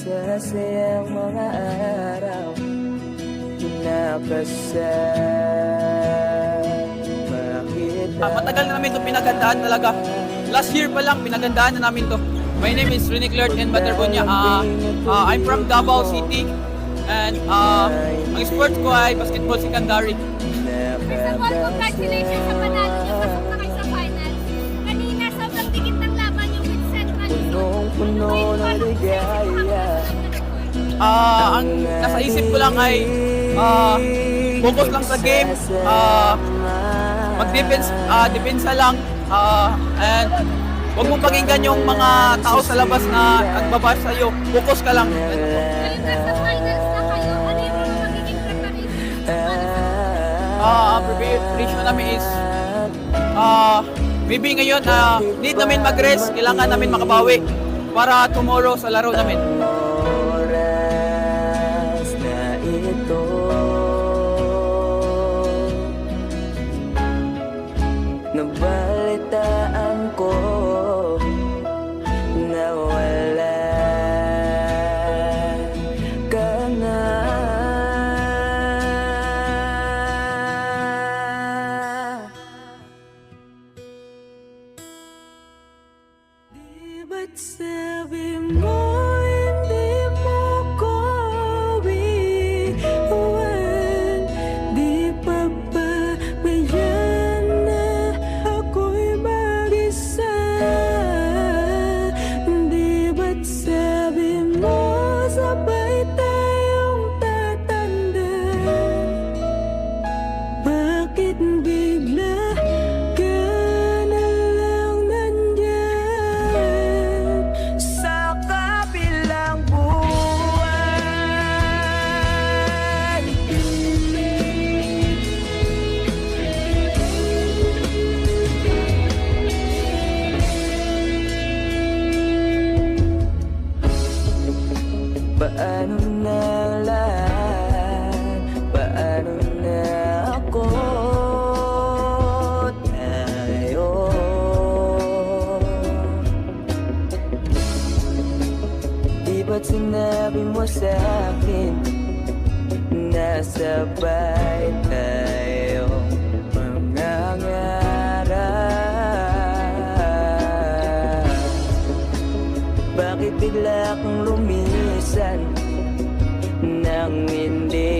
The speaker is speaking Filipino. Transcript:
masasayang mga araw na kasama Matagal na namin ito pinagandaan talaga. Last year pa lang, pinagandaan na namin to. My name is Rene Clert and Baterbonia. I'm from Davao City. And ang sports ko ay basketball secondary. First of all, congratulations sa panalo niyo. Pasok na kayo sa finals. Kanina, sobrang dikit ng laban yung with Central Luzon. Punong-puno ng ligaya. Ang nasa isip ko lang ay focus lang sa game, mag-defense, depensa lang, and huwag mong pakinggan yung mga tao sa labas na nagbabash sa'yo. Focus ka lang. Ngayon nasa finals na kayo, ano yung mga magiging preparation? Preparation namin is maybe ngayon need namin mag-rest, kailangan namin makabawi para tomorrow sa laro namin. Oras na ito, nabalitaan ko na wala ka na. Di ba't sabi mo hindi mo ko iwan? Di pa ba mayan na ako'y mag-isa? Di ba't sabi mo sabay tayong tatanda? Bakit bigla ka na lang nandyan sa kabilang buwan? Paano na lahat? Paano na ako? Tayo di ba't sinabi mo sa'kin na sabay tayo mangangarap? Bakit bigla kang lumisan nang hindi